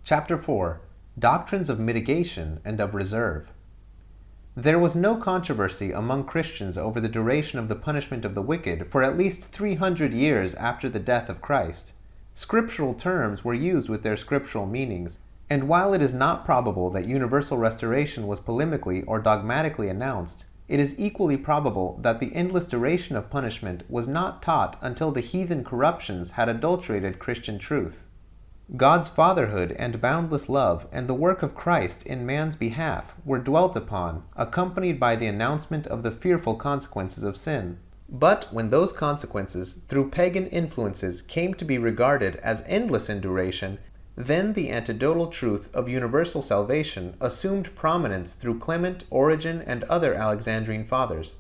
Chapter 4. Doctrines of Mitigation and of Reserve. There was no controversy among Christians over the duration of the punishment of the wicked for at least 300 years after the death of Christ. Scriptural terms were used with their scriptural meanings, and while it is not probable that universal restoration was polemically or dogmatically announced, it is equally probable that the endless duration of punishment was not taught until the heathen corruptions had adulterated Christian truth. God's fatherhood and boundless love and the work of Christ in man's behalf were dwelt upon, accompanied by the announcement of the fearful consequences of sin. But when those consequences, through pagan influences, came to be regarded as endless in duration, then the antidotal truth of universal salvation assumed prominence through Clement, Origen, and other Alexandrine fathers.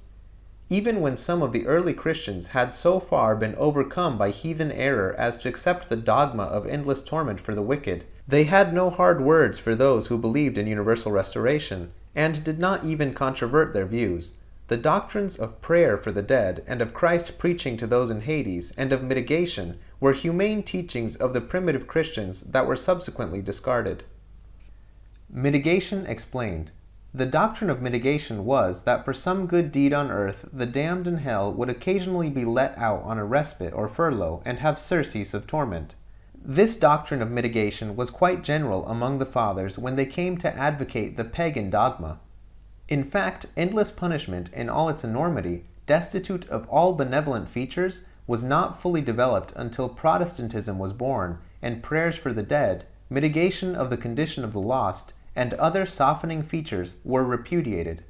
Even when some of the early Christians had so far been overcome by heathen error as to accept the dogma of endless torment for the wicked, they had no hard words for those who believed in universal restoration, and did not even controvert their views. The doctrines of prayer for the dead, and of Christ preaching to those in Hades, and of mitigation, were humane teachings of the primitive Christians that were subsequently discarded. Mitigation explained. The doctrine of mitigation was that for some good deed on earth, the damned in hell would occasionally be let out on a respite or furlough and have surcease of torment. This doctrine of mitigation was quite general among the fathers when they came to advocate the pagan dogma. In fact, endless punishment in all its enormity, destitute of all benevolent features, was not fully developed until Protestantism was born, and prayers for the dead, mitigation of the condition of the lost, and other softening features were repudiated.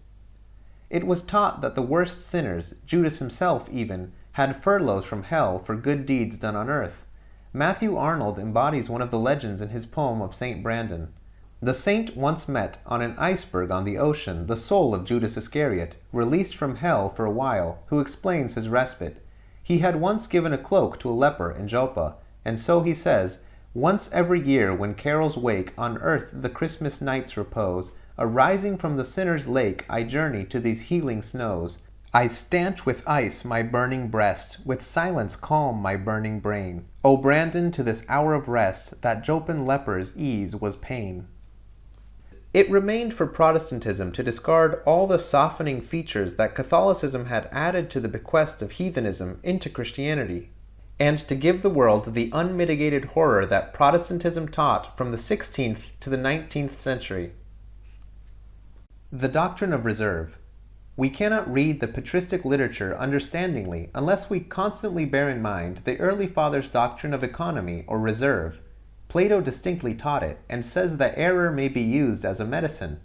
It was taught that the worst sinners, Judas himself even, had furloughs from hell for good deeds done on earth. Matthew Arnold embodies one of the legends in his poem of St. Brandon. The saint once met on an iceberg on the ocean the soul of Judas Iscariot, released from hell for a while, who explains his respite. He had once given a cloak to a leper in Joppa, and so he says, "Once every year when carols wake, on earth the Christmas nights repose, arising from the sinner's lake, I journey to these healing snows. I stanch with ice my burning breast, with silence calm my burning brain. O Brandon, to this hour of rest, that Jopan leper's ease was pain." It remained for Protestantism to discard all the softening features that Catholicism had added to the bequest of heathenism into Christianity, and to give the world the unmitigated horror that Protestantism taught from the 16th to the 19th century. The doctrine of reserve. We cannot read the patristic literature understandingly unless we constantly bear in mind the early fathers' doctrine of economy or reserve. Plato distinctly taught it, and says that error may be used as a medicine.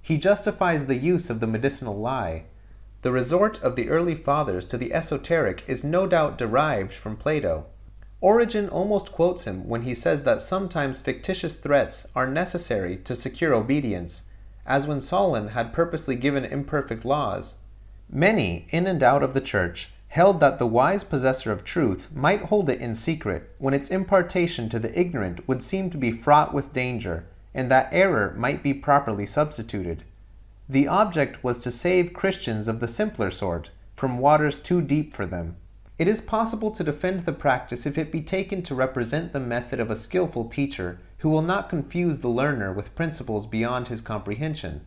He justifies the use of the medicinal lie. The resort of the early fathers to the esoteric is no doubt derived from Plato. Origen almost quotes him when he says that sometimes fictitious threats are necessary to secure obedience, as when Solon had purposely given imperfect laws. Many, in and out of the church, held that the wise possessor of truth might hold it in secret when its impartation to the ignorant would seem to be fraught with danger, and that error might be properly substituted. The object was to save Christians of the simpler sort from waters too deep for them. It is possible to defend the practice if it be taken to represent the method of a skillful teacher who will not confuse the learner with principles beyond his comprehension.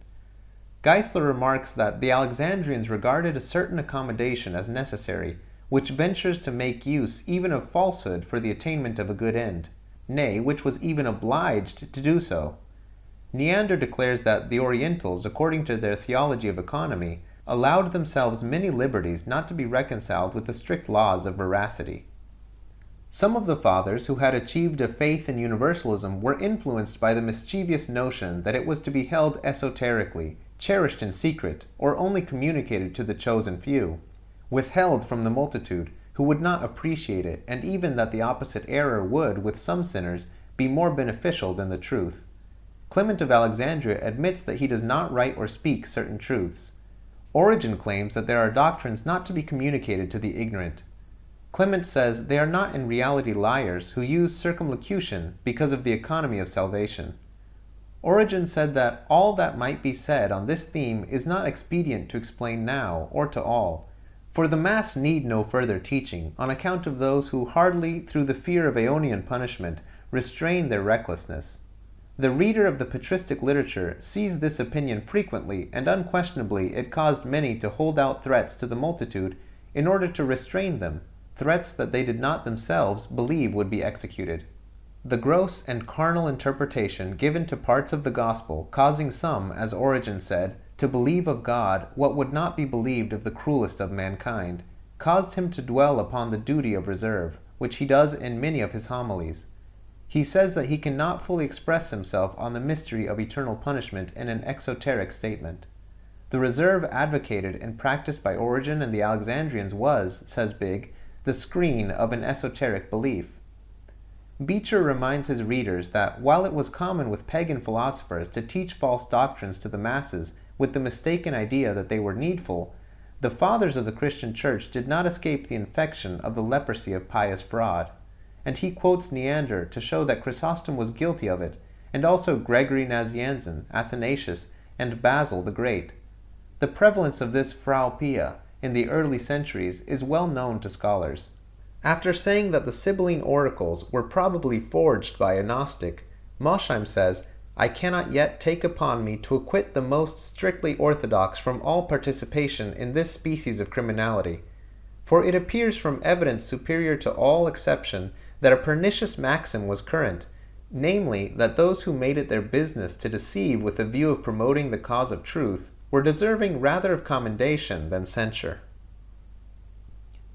Geisler remarks that the Alexandrians regarded a certain accommodation as necessary, which ventures to make use even of falsehood for the attainment of a good end, nay, which was even obliged to do so. Neander declares that the Orientals, according to their theology of economy, allowed themselves many liberties not to be reconciled with the strict laws of veracity. Some of the fathers who had achieved a faith in universalism were influenced by the mischievous notion that it was to be held esoterically, cherished in secret, or only communicated to the chosen few, withheld from the multitude, who would not appreciate it, and even that the opposite error would, with some sinners, be more beneficial than the truth. Clement of Alexandria admits that he does not write or speak certain truths. Origen claims that there are doctrines not to be communicated to the ignorant. Clement says they are not in reality liars who use circumlocution because of the economy of salvation. Origen said that all that might be said on this theme is not expedient to explain now or to all, for the mass need no further teaching on account of those who hardly, through the fear of aeonian punishment, restrain their recklessness. The reader of the patristic literature sees this opinion frequently, and unquestionably it caused many to hold out threats to the multitude in order to restrain them, threats that they did not themselves believe would be executed. The gross and carnal interpretation given to parts of the gospel, causing some, as Origen said, to believe of God what would not be believed of the cruelest of mankind, caused him to dwell upon the duty of reserve, which he does in many of his homilies. He says that he cannot fully express himself on the mystery of eternal punishment in an exoteric statement. The reserve advocated and practiced by Origen and the Alexandrians was, says Bigg, the screen of an esoteric belief. Beecher reminds his readers that while it was common with pagan philosophers to teach false doctrines to the masses with the mistaken idea that they were needful, the fathers of the Christian Church did not escape the infection of the leprosy of pious fraud, and he quotes Neander to show that Chrysostom was guilty of it, and also Gregory Nazianzen, Athanasius, and Basil the Great. The prevalence of this Frau Pia in the early centuries is well known to scholars. After saying that the Sibylline oracles were probably forged by a Gnostic, Mosheim says, "I cannot yet take upon me to acquit the most strictly orthodox from all participation in this species of criminality, for it appears from evidence superior to all exception that a pernicious maxim was current, namely, that those who made it their business to deceive with the view of promoting the cause of truth were deserving rather of commendation than censure."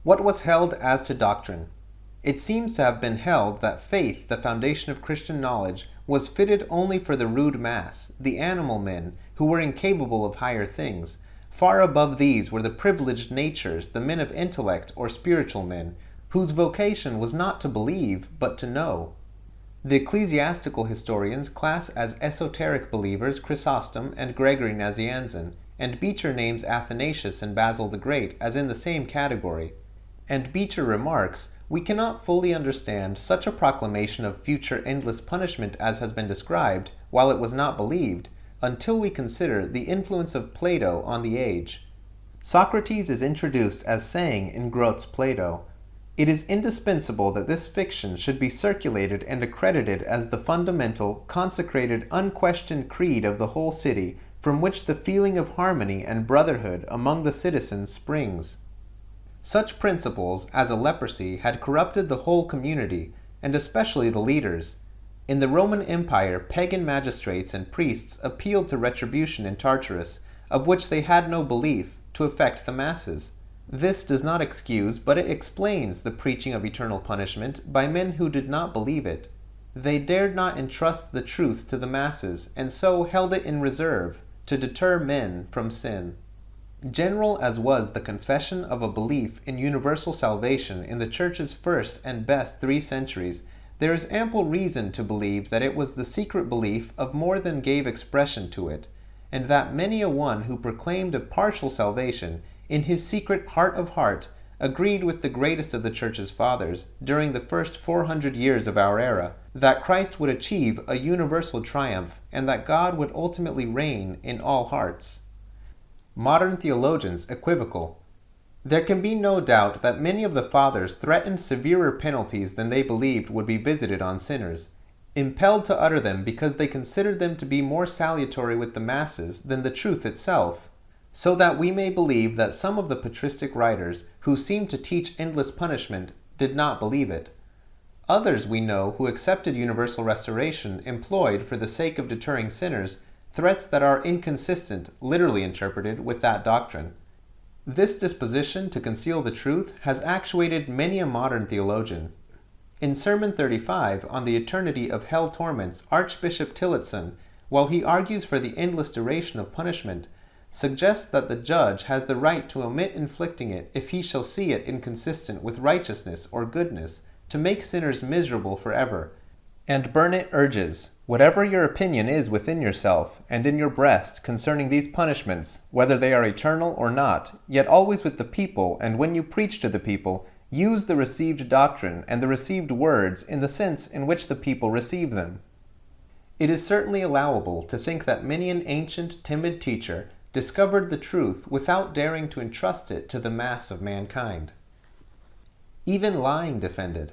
What was held as to doctrine? It seems to have been held that faith, the foundation of Christian knowledge, was fitted only for the rude mass, the animal men, who were incapable of higher things. Far above these were the privileged natures, the men of intellect or spiritual men, whose vocation was not to believe, but to know. The ecclesiastical historians class as esoteric believers Chrysostom and Gregory Nazianzen, and Beecher names Athanasius and Basil the Great as in the same category. And Beecher remarks, "We cannot fully understand such a proclamation of future endless punishment as has been described, while it was not believed, until we consider the influence of Plato on the age." Socrates is introduced as saying in Grote's Plato, "It is indispensable that this fiction should be circulated and accredited as the fundamental, consecrated, unquestioned creed of the whole city, from which the feeling of harmony and brotherhood among the citizens springs." Such principles as a leprosy had corrupted the whole community, and especially the leaders. In the Roman Empire, pagan magistrates and priests appealed to retribution in Tartarus, of which they had no belief, to affect the masses. This does not excuse, but it explains the preaching of eternal punishment by men who did not believe it. They dared not entrust the truth to the masses, and so held it in reserve, to deter men from sin. General as was the confession of a belief in universal salvation in the Church's first and best 3 centuries, there is ample reason to believe that it was the secret belief of more than gave expression to it, and that many a one who proclaimed a partial salvation, in his secret heart of heart, agreed with the greatest of the Church's fathers, during the first 400 years of our era, that Christ would achieve a universal triumph, and that God would ultimately reign in all hearts. Modern theologians equivocal. There can be no doubt that many of the fathers threatened severer penalties than they believed would be visited on sinners, impelled to utter them because they considered them to be more salutary with the masses than the truth itself, so that we may believe that some of the patristic writers, who seem to teach endless punishment, did not believe it. Others we know who accepted universal restoration employed, for the sake of deterring sinners, threats that are inconsistent, literally interpreted, with that doctrine. This disposition to conceal the truth has actuated many a modern theologian. In Sermon 35 on the eternity of hell torments, Archbishop Tillotson, while he argues for the endless duration of punishment, suggests that the judge has the right to omit inflicting it if he shall see it inconsistent with righteousness or goodness, to make sinners miserable forever. And Burnet urges, "Whatever your opinion is within yourself and in your breast concerning these punishments, whether they are eternal or not, yet always with the people, and when you preach to the people, use the received doctrine and the received words in the sense in which the people receive them." It is certainly allowable to think that many an ancient, timid teacher discovered the truth without daring to entrust it to the mass of mankind. Even lying defended.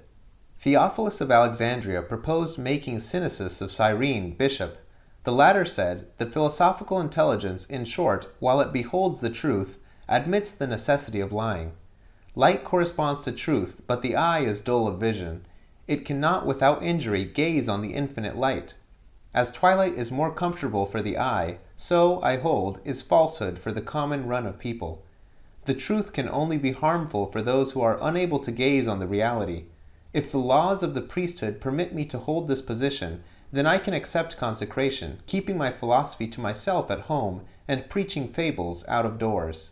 Theophilus of Alexandria proposed making Cynisus of Cyrene bishop. The latter said, "The philosophical intelligence, in short, while it beholds the truth, admits the necessity of lying. Light corresponds to truth, but the eye is dull of vision. It cannot without injury gaze on the infinite light. As twilight is more comfortable for the eye, so, I hold, is falsehood for the common run of people. The truth can only be harmful for those who are unable to gaze on the reality. If the laws of the priesthood permit me to hold this position, then I can accept consecration, keeping my philosophy to myself at home and preaching fables out of doors."